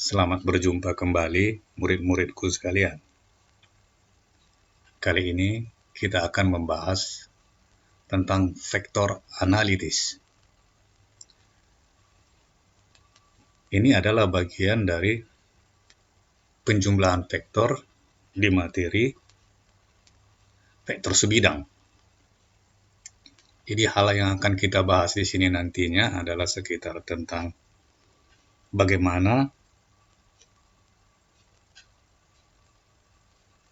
Selamat berjumpa kembali murid-muridku sekalian. Kali ini kita akan membahas tentang vektor analitis. Ini adalah bagian dari penjumlahan vektor di materi vektor sebidang. Jadi hal yang akan kita bahas di sini nantinya adalah sekitar tentang bagaimana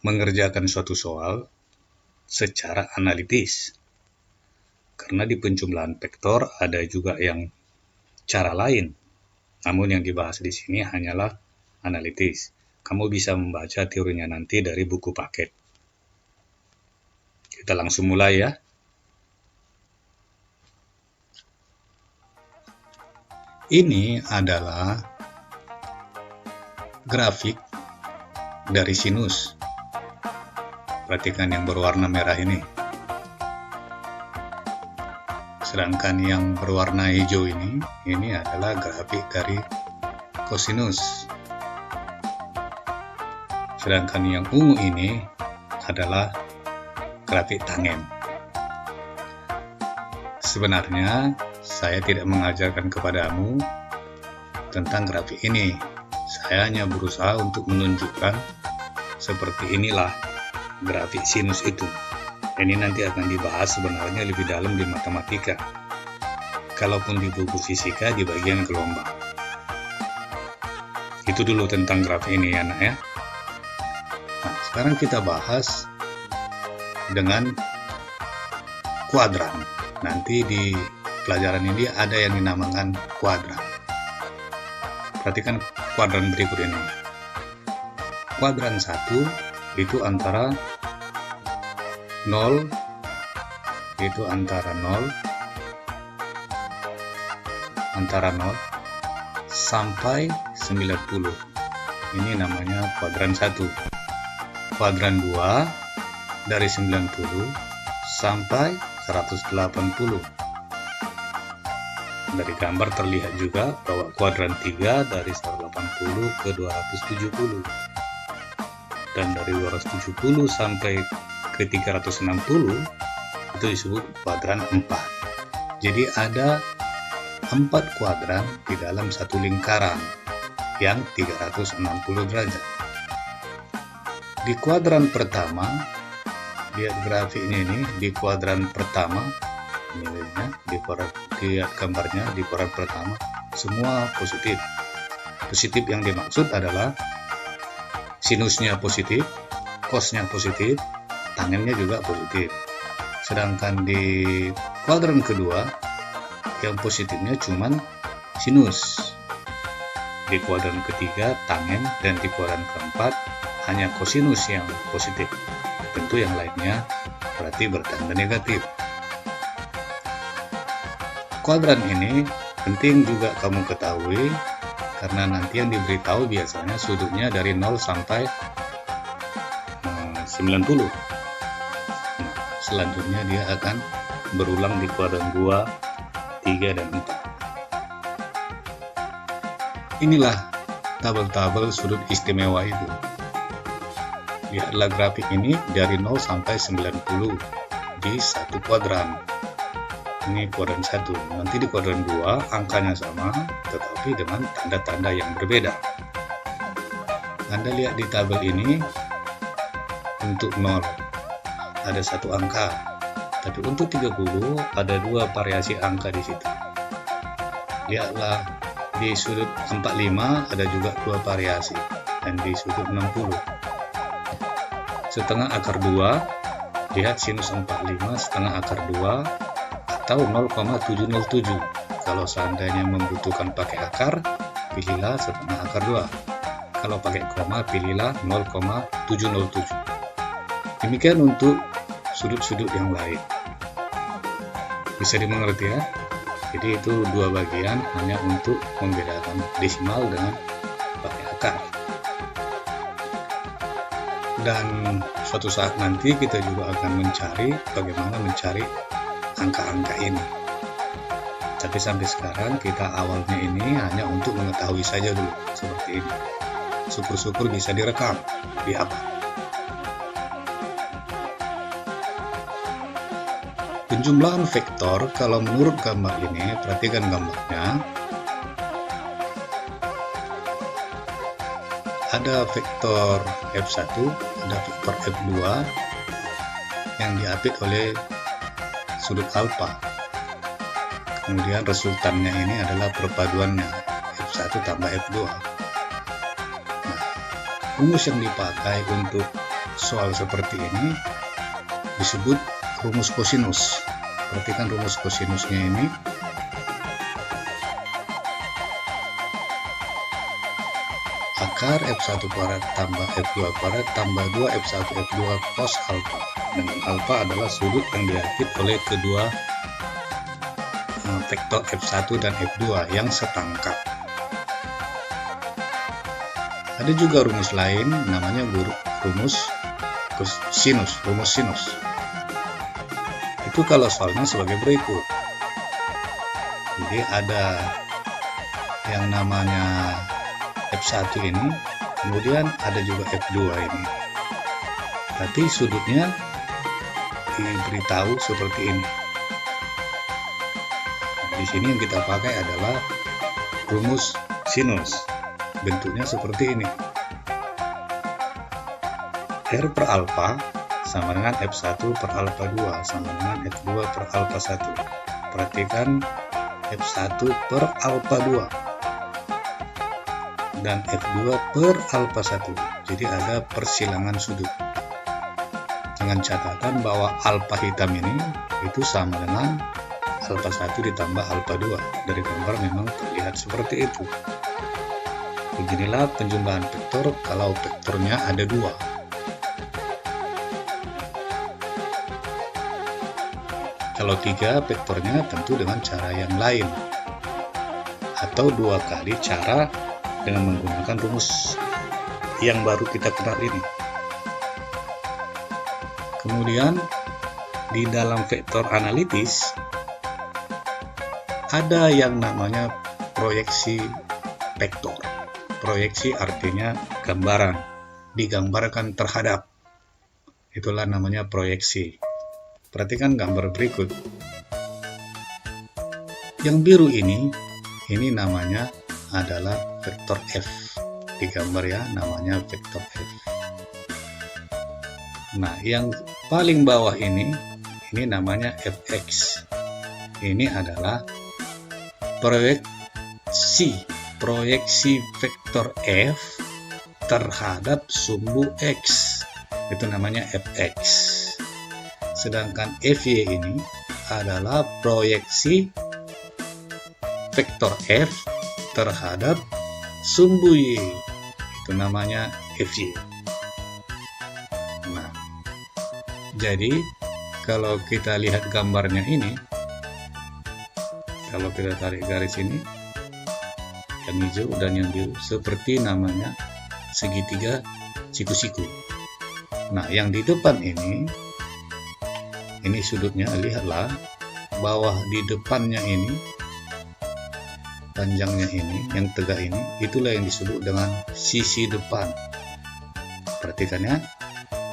mengerjakan suatu soal secara analitis. Karena di penjumlahan vektor ada juga yang cara lain. Namun yang dibahas di sini hanyalah analitis. Kamu bisa membaca teorinya nanti dari buku paket. Kita langsung mulai ya. Ini adalah grafik dari sinus. Perhatikan yang berwarna merah ini. Sedangkan yang berwarna hijau ini adalah grafik dari kosinus. Sedangkan yang ungu ini adalah grafik tangen. Sebenarnya saya tidak mengajarkan kepadamu tentang grafik ini. Saya hanya berusaha untuk menunjukkan seperti inilah grafik sinus itu. Ini nanti akan dibahas sebenarnya lebih dalam di matematika. Kalaupun di buku fisika di bagian gelombang. Itu dulu tentang grafik ini ya nak ya. Nah, sekarang kita bahas dengan kuadran. Nanti di pelajaran ini ada yang dinamakan kuadran. Perhatikan kuadran berikut ini. Kuadran 1 itu antara 0 sampai 90. Ini namanya kuadran 1. Kuadran 2 dari 90 sampai 180. Dari gambar terlihat juga bahwa kuadran 3 dari 180 ke 270. Dan dari 270 sampai ke 360 itu disebut kuadran 4. Jadi ada 4 kuadran di dalam satu lingkaran yang 360 derajat. Di kuadran pertama, lihat grafiknya ini, di kuadran pertama, lihat gambarnya di kuadran pertama, semua positif. Positif yang dimaksud adalah sinusnya positif, cosnya positif, tangennya juga positif. Sedangkan di kuadran kedua yang positifnya cuman sinus. Di kuadran ketiga tangen, dan di kuadran keempat hanya kosinus yang positif. Tentu yang lainnya berarti bertanda negatif. Kuadran ini penting juga kamu ketahui karena nanti yang diberitahu biasanya sudutnya dari 0 sampai 90. Selanjutnya dia akan berulang di kuadran 2, 3, dan 4. Inilah tabel-tabel sudut istimewa itu. Lihatlah grafik ini dari 0 sampai 90 di satu kuadran. Ini kuadran 1. Nanti di kuadran 2 angkanya sama tetapi dengan tanda-tanda yang berbeda. Anda lihat di tabel ini untuk 0 ada satu angka, tapi untuk 30 ada 2 variasi angka di situ. Lihatlah di sudut 45 ada juga 2 variasi, dan di sudut 60 setengah akar 2, lihat sinus 45 setengah akar 2 atau 0,707. Kalau seandainya membutuhkan pakai akar, pilihlah setengah akar 2. Kalau pakai koma, pilihlah 0,707. Demikian untuk sudut-sudut yang lain. Bisa dimengerti ya? Jadi itu 2 bagian hanya untuk membedakan desimal dengan pakai akar. Dan suatu saat nanti kita juga akan mencari bagaimana mencari angka-angka ini. Tapi sampai sekarang kita awalnya ini hanya untuk mengetahui saja dulu, seperti ini. Syukur-syukur bisa direkam di HP. Penjumlahan vektor, kalau menurut gambar ini, perhatikan gambarnya. Ada vektor F1, ada vektor F2 yang diapit oleh sudut alfa. Kemudian resultannya ini adalah perpaduannya F1 tambah F2. Nah, rumus yang dipakai untuk soal seperti ini disebut rumus kosinus. Perhatikan rumus kosinusnya ini. Akar F1 kuadrat tambah F2 kuadrat tambah 2 F1 F2 cos alfa. Dengan alfa adalah sudut yang diapit oleh kedua vektor F1 dan F2 yang setangkap. Ada juga rumus lain namanya rumus sinus, rumus sinus. Itu kalau soalnya sebagai berikut. Jadi ada yang namanya F1 ini, kemudian ada juga F2 ini. Berarti sudutnya diberitahu seperti ini. Di sini yang kita pakai adalah rumus sinus. Bentuknya seperti ini. R per alfa sama dengan F1 per alfa 2 sama dengan F2 per alfa 1. Perhatikan F1 per alfa 2 dan F2 per alfa 1. Jadi ada persilangan sudut. Dengan catatan bahwa alfa hitam ini itu sama dengan alfa 1 ditambah alfa 2. Dari gambar memang terlihat seperti itu. Beginilah penjumlahan vektor kalau vektornya ada 2. Kalau 3, vektornya tentu dengan cara yang lain. Atau 2 kali cara dengan menggunakan rumus yang baru kita kenal ini. Kemudian di dalam vektor analitis ada yang namanya proyeksi vektor. Proyeksi artinya gambaran, digambarkan terhadap. Itulah namanya proyeksi. Perhatikan gambar berikut. Yang biru ini namanya adalah vektor F. Di gambar ya, namanya vektor F. Nah, yang paling bawah ini namanya Fx. Ini adalah proyeksi vektor F terhadap sumbu X. Itu namanya Fx. Sedangkan Fy ini adalah proyeksi vektor F terhadap sumbu Y. Itu namanya Fy. Nah, jadi kalau kita lihat gambarnya ini, kalau kita tarik garis ini, yang hijau dan yang biru, seperti namanya segitiga siku-siku. Nah, yang di depan ini sudutnya, lihatlah bawah di depannya ini, panjangnya ini, yang tegak ini, itulah yang disebut dengan sisi depan. Perhatikan ya,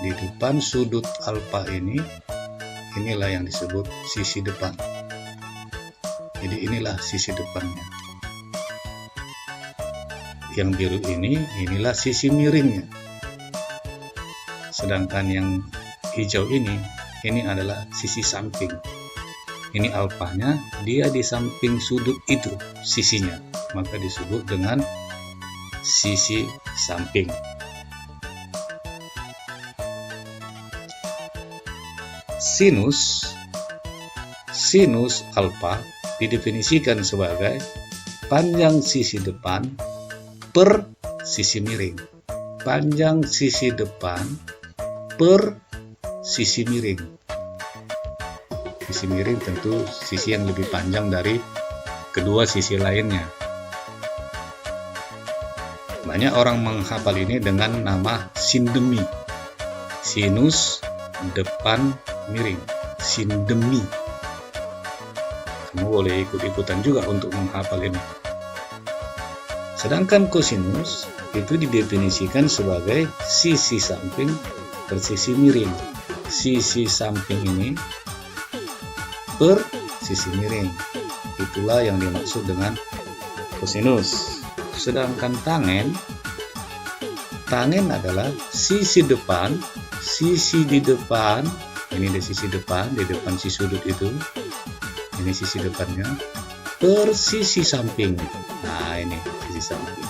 di depan sudut alfa ini, inilah yang disebut sisi depan. Jadi inilah sisi depannya. Yang biru ini, inilah sisi miringnya. Sedangkan yang hijau ini adalah sisi samping. Ini alfanya, dia di samping sudut itu sisinya, maka disebut dengan sisi samping. Sinus alfa didefinisikan sebagai panjang sisi depan per sisi miring. Panjang sisi depan per sisi miring. Sisi miring tentu sisi yang lebih panjang dari kedua sisi lainnya. Banyak orang menghafal ini dengan nama sindemi. Sinus depan miring, sindemi. Kamu boleh ikut-ikutan juga untuk menghafal ini. Sedangkan kosinus itu didefinisikan sebagai sisi samping per sisi miring. Sisi samping ini per sisi miring. Itulah yang dimaksud dengan kosinus. Sedangkan tangen adalah sisi depan, sisi di depan, ini di sisi depan, di depan si sudut itu, ini sisi depannya, per sisi samping. Nah, ini sisi samping.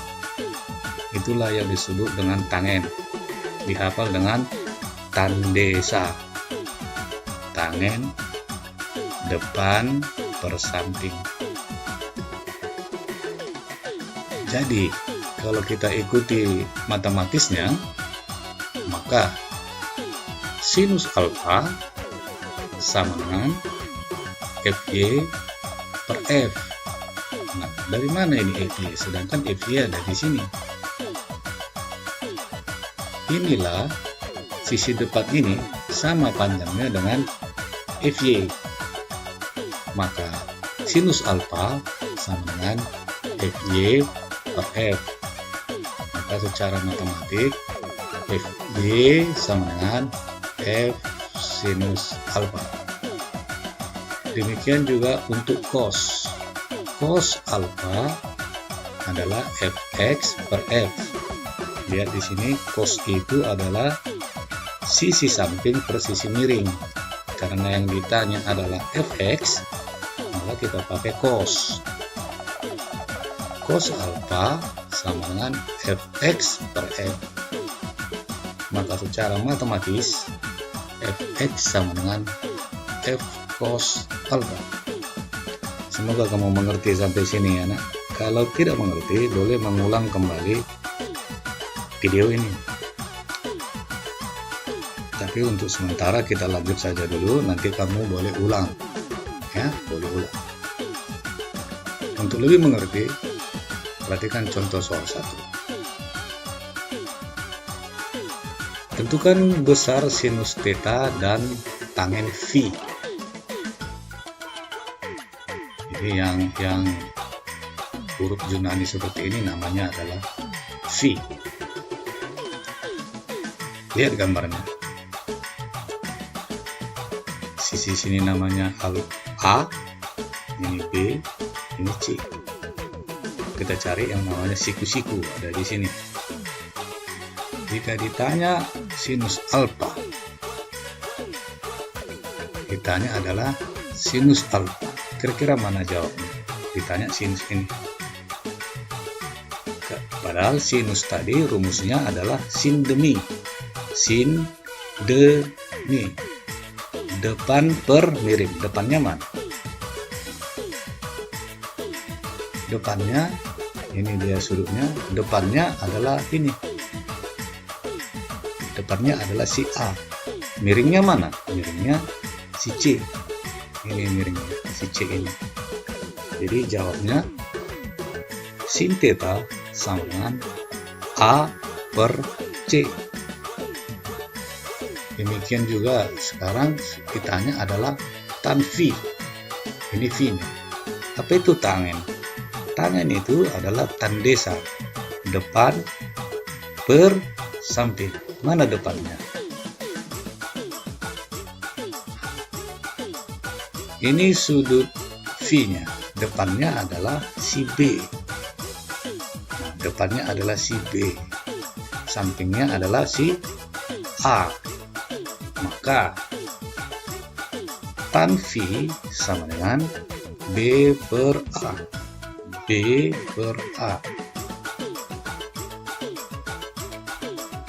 Itulah yang disebut dengan tangen. Dihafal dengan tandesa. Tangen depan per samping. Jadi, kalau kita ikuti matematisnya, maka sinus alfa sama dengan Fy per F. Nah, dari mana ini Fy? Sedangkan Fy ada di sini. Inilah sisi depan ini sama panjangnya dengan Fy. Maka sinus alfa sama dengan Fy per F. Maka secara matematik Fy sama dengan F sinus alfa. Demikian juga untuk cos. Cos alfa adalah Fx per F. Lihat di sini, cos itu adalah sisi samping per sisi miring. Karena yang ditanya adalah Fx, maka kita pakai cos. Cos alfa sama dengan Fx per F. Maka secara matematis Fx sama dengan F cos alfa. Semoga kamu mengerti sampai sini ya, nak. Kalau tidak mengerti, boleh mengulang kembali video ini. Tapi untuk sementara kita lanjut saja dulu, nanti kamu boleh ulang ya, boleh ulang. Untuk lebih mengerti, perhatikan contoh soal 1. Tentukan besar sinus theta dan tangen phi. Jadi yang huruf Yunani seperti ini namanya adalah phi. Lihat gambarnya. Sisi sini namanya A, ini B, ini C. Kita cari yang namanya siku-siku, ada di sini. Jika ditanya sinus alfa, ditanya adalah sinus alfa. Kira-kira mana jawabnya? Ditanya sinus ini. Padahal sinus tadi rumusnya adalah sin demi. Sin demi. Depan per miring. Depannya mana? Depannya, ini dia sudutnya. Depannya adalah ini. Depannya adalah si A. Miringnya mana? Miringnya si C. Ini miringnya si C ini. Jadi jawabnya sin theta sama dengan A per C. Demikian juga sekarang ditanya adalah tan phi. Ini phi-nya. Apa itu tangen? Tangen itu adalah tandesa. Depan per samping. Mana depannya? Ini sudut phi-nya. Depannya adalah si B. Nah, depannya adalah si B. Sampingnya adalah si A. Maka tan phi sama dengan B per A. B per A.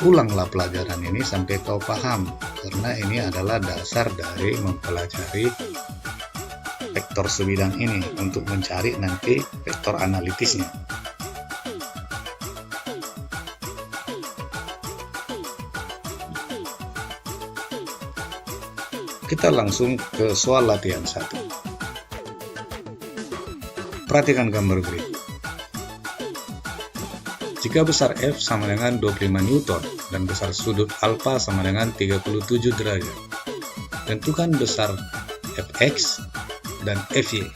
Ulanglah pelajaran ini sampai kau paham, karena ini adalah dasar dari mempelajari vektor sebidang ini untuk mencari nanti vektor analitisnya. Kita langsung ke soal latihan 1. Perhatikan gambar berikut. Jika besar F sama dengan 25 Newton dan besar sudut alfa sama dengan 37 derajat, tentukan besar Fx dan Fy.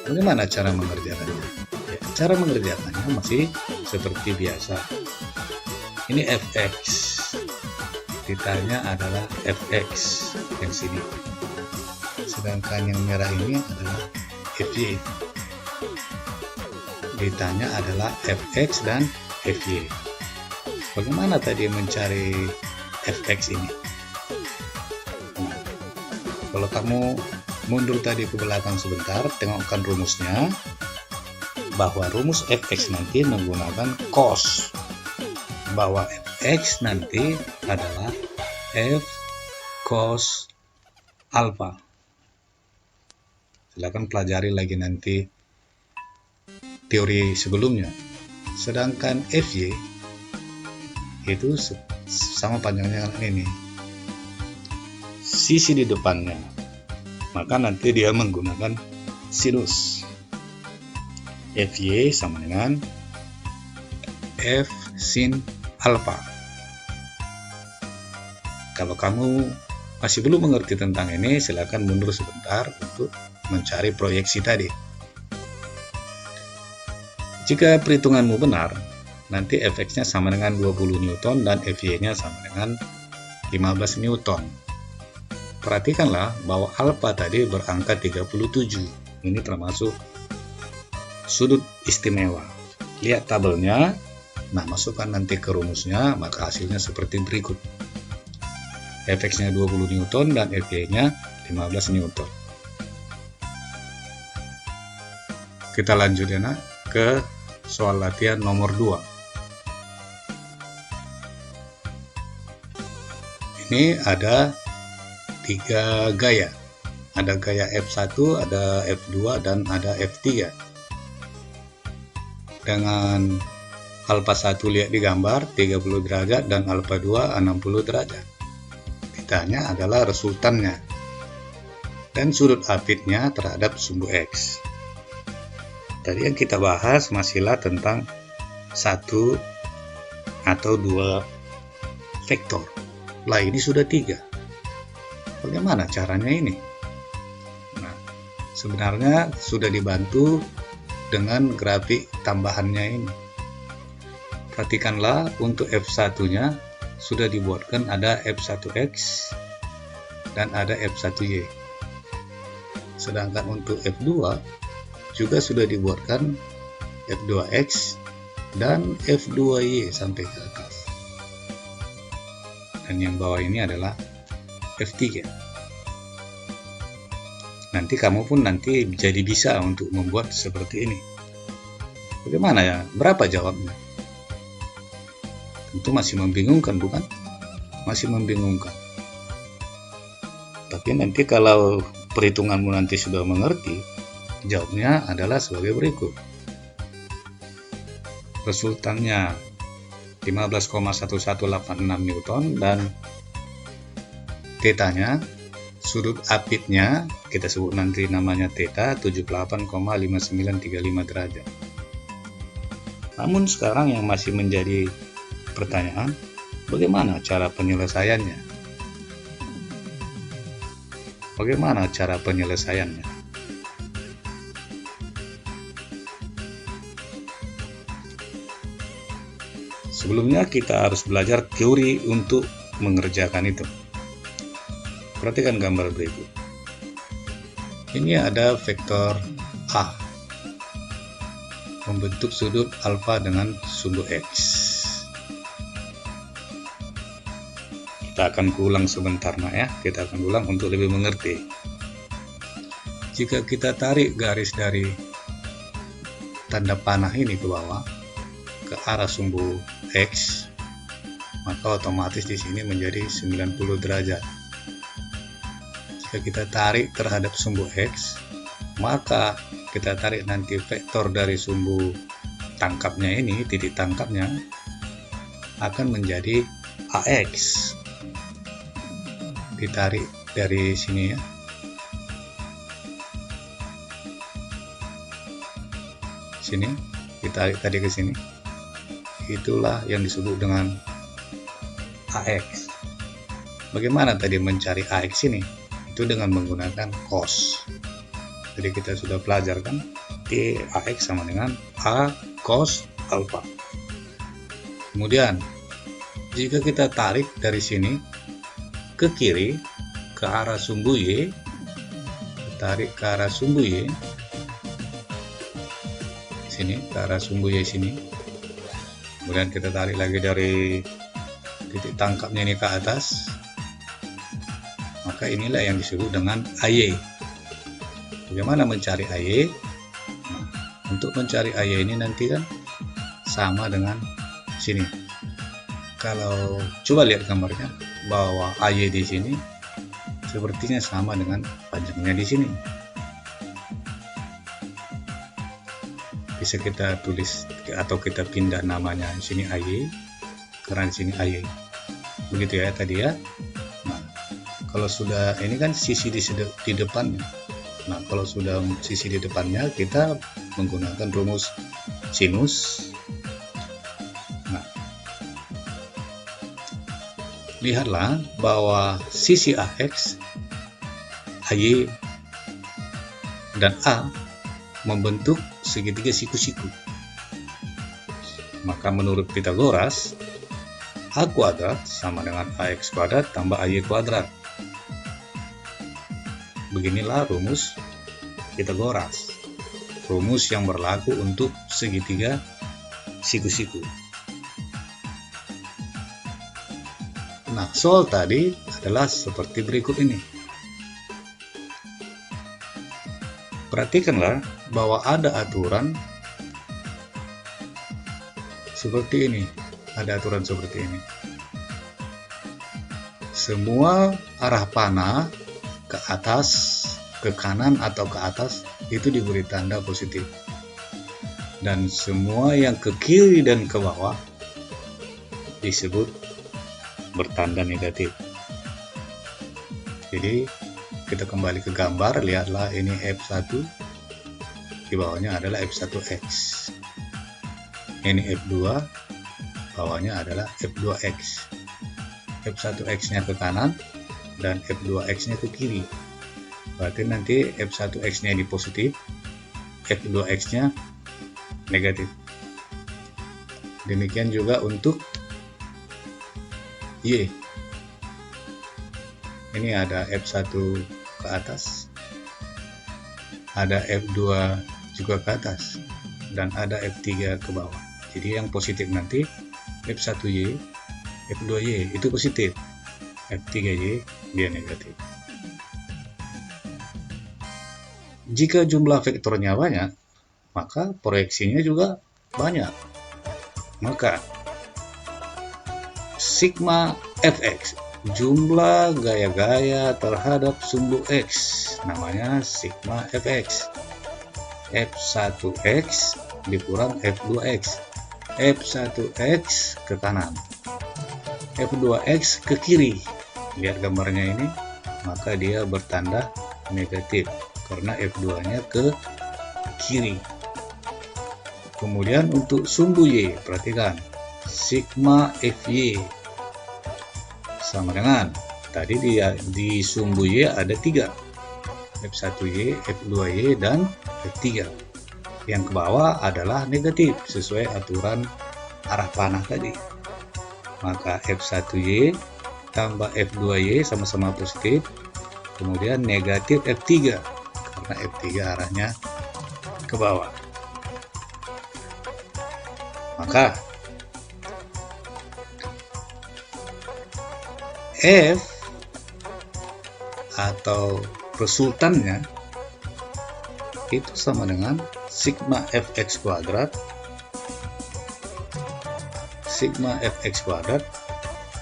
Bagaimana cara mengerjakannya? Ya, cara mengerjakannya masih seperti biasa. Ini fx, ditanya adalah fx yang sini, sedangkan yang merah ini adalah fy, ditanya adalah fx dan fy. Bagaimana tadi mencari fx ini? Nah, kalau kamu mundur tadi ke belakang sebentar, tengokkan rumusnya, bahwa rumus fx nanti menggunakan cos, bahwa fx nanti adalah f cos alpha. Silakan pelajari lagi nanti teori sebelumnya. Sedangkan fy itu sama panjangnya ini, sisi di depannya, maka nanti dia menggunakan sinus. fy sama dengan f sin alpha. Kalau kamu masih belum mengerti tentang ini, silakan mundur sebentar untuk mencari proyeksi tadi. Jika perhitunganmu benar, nanti fx-nya sama dengan 20 Newton dan fy-nya sama dengan 15 Newton. Perhatikanlah bahwa alpha tadi berangka 37. Ini termasuk sudut istimewa. Lihat tabelnya. Nah, masukkan nanti ke rumusnya, maka hasilnya seperti berikut. Fx-nya 20 Newton dan fy-nya 15 Newton. Kita lanjut ya nak, ke soal latihan nomor 2. Ini ada 3 gaya. Ada gaya F1, ada F2, dan ada F3. Dengan alpha 1 lihat di gambar 30 derajat dan alpha 2 60 derajat. Ditanya adalah resultannya dan sudut apitnya terhadap sumbu X. Tadi yang kita bahas masihlah tentang 1 atau 2 vektor. Lah ini sudah 3. Bagaimana caranya ini? Nah, sebenarnya sudah dibantu dengan grafik tambahannya ini. Perhatikanlah, untuk F1-nya sudah dibuatkan ada F1X dan ada F1Y. Sedangkan untuk F2 juga sudah dibuatkan F2X dan F2Y sampai ke atas. Dan yang bawah ini adalah F3. Nanti kamu pun nanti jadi bisa untuk membuat seperti ini. Bagaimana ya? Berapa jawabnya? Tentu masih membingungkan, bukan? Masih membingungkan. Tapi nanti kalau perhitunganmu nanti sudah mengerti, jawabnya adalah sebagai berikut. Resultannya 15,1186 Newton dan θ-nya, sudut apitnya kita sebut nanti namanya θ, 78,5935 derajat. Namun sekarang yang masih menjadi pertanyaan, bagaimana cara penyelesaiannya? Bagaimana cara penyelesaiannya? Sebelumnya kita harus belajar teori untuk mengerjakan itu. Perhatikan gambar berikut. Ini ada vektor A membentuk sudut alfa dengan sumbu X. Kita akan ulang sebentar nak ya. Kita akan ulang untuk lebih mengerti. Jika kita tarik garis dari tanda panah ini ke bawah ke arah sumbu X, maka otomatis di sini menjadi 90 derajat. Jika kita tarik terhadap sumbu X, maka kita tarik nanti vektor dari sumbu tangkapnya ini, titik tangkapnya akan menjadi AX. Ditarik dari sini ya. Sini, ditarik tadi ke sini. Itulah yang disebut dengan AX. Bagaimana tadi mencari AX ini? Itu dengan menggunakan cos. Jadi kita sudah pelajarkan T AX sama dengan A cos alfa. Kemudian jika kita tarik dari sini ke kiri ke arah sumbu Y, tarik ke arah sumbu Y sini, ke arah sumbu Y sini, kemudian kita tarik lagi dari titik tangkapnya ini ke atas, maka inilah yang disebut dengan AY. Bagaimana mencari AY? Nah, untuk mencari AY ini nanti kan sama dengan sini. Kalau coba lihat gambarnya, bahwa AY di sini sepertinya sama dengan panjangnya di sini. Bisa kita tulis atau kita pindah namanya di sini AY, karena di sini AY. Begitu ya tadi ya. Nah, kalau sudah ini kan sisi di depannya. Nah, kalau sudah sisi di depannya, kita menggunakan rumus sinus. Nah, lihatlah bahwa sisi AX, AY, dan A membentuk segitiga siku-siku. Maka menurut Pythagoras, A kuadrat sama dengan AX kuadrat tambah AY kuadrat. Beginilah rumus Pythagoras, rumus yang berlaku untuk segitiga siku-siku. Nah, soal tadi adalah seperti berikut ini. Perhatikanlah bahwa ada aturan seperti ini. Ada aturan seperti ini. Semua arah panah ke atas, ke kanan atau ke atas itu diberi tanda positif. Dan semua yang ke kiri dan ke bawah disebut bertanda negatif. Jadi kita kembali ke gambar, lihatlah ini F1, di bawahnya adalah F1X. Ini F2, bawahnya adalah F2X. F1X-nya ke kanan dan F2X-nya ke kiri. Berarti nanti F1X-nya di positif, F2X-nya negatif. Demikian juga untuk Y. Ini ada F1 ke atas, ada F2 juga ke atas, dan ada F3 ke bawah. Jadi yang positif nanti F1Y, F2Y itu positif, F3Y dia negatif. Jika jumlah vektornya banyak, maka proyeksinya juga banyak. Maka sigma Fx, jumlah gaya-gaya terhadap sumbu X, namanya sigma Fx. F1X dikurang F2X. F1X ke kanan, F2X ke kiri. Lihat gambarnya ini, maka dia bertanda negatif karena F2-nya ke kiri. Kemudian untuk sumbu Y, perhatikan sigma Fy sama dengan tadi di sumbu Y ada 3, F1Y, F2Y, dan F3. Yang ke bawah adalah negatif sesuai aturan arah panah tadi. Maka F1Y tambah F2Y sama-sama positif, kemudian negatif F3 karena F3 arahnya ke bawah. Maka F atau resultannya itu sama dengan sigma Fx kuadrat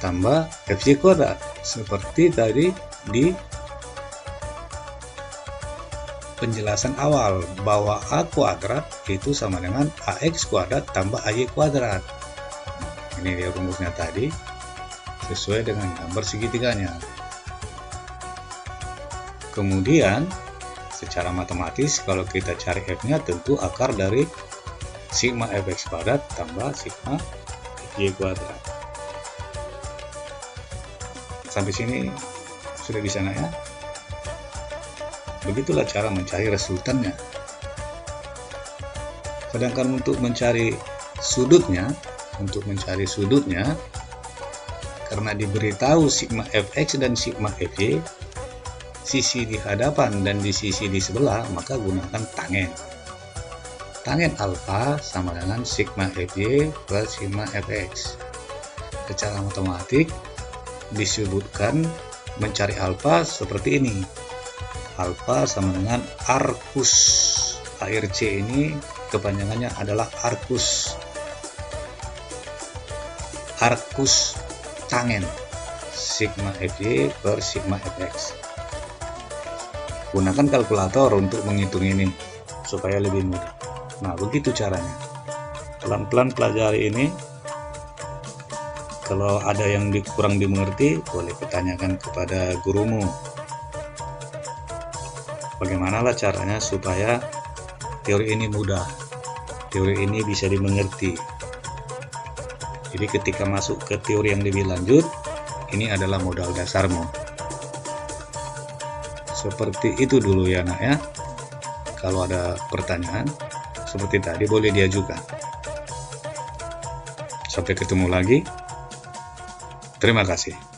tambah Fy kuadrat, seperti tadi di penjelasan awal bahwa A kuadrat itu sama dengan AX kuadrat tambah AY kuadrat. Ini dia rumusnya tadi sesuai dengan gambar segitiganya. Kemudian secara matematis kalau kita cari F-nya tentu akar dari sigma Fx kuadrat tambah sigma Fy kuadrat. Sampai sini sudah bisa ya? Begitulah cara mencari resultannya. Sedangkan untuk mencari sudutnya, karena diberitahu sigma fx dan sigma fy, sisi di hadapan dan di sisi di sebelah, maka gunakan tangen. Tangen alfa sama dengan sigma fy per sigma fx. Secara matematik disebutkan mencari alfa seperti ini. Alfa sama dengan arcus. ARC ini kepanjangannya adalah arcus. Arcus tangen sigma fy per sigma fx. Gunakan kalkulator untuk menghitung ini supaya lebih mudah. Nah, begitu caranya. Pelan-pelan pelajari ini. Kalau ada yang kurang dimengerti, boleh ditanyakan kepada gurumu. Bagaimanalah caranya supaya teori ini mudah, teori ini bisa dimengerti. Jadi ketika masuk ke teori yang lebih lanjut, ini adalah modal dasarmu. Seperti itu dulu ya nak ya. Kalau ada pertanyaan seperti tadi boleh diajukan. Sampai ketemu lagi. Terima kasih.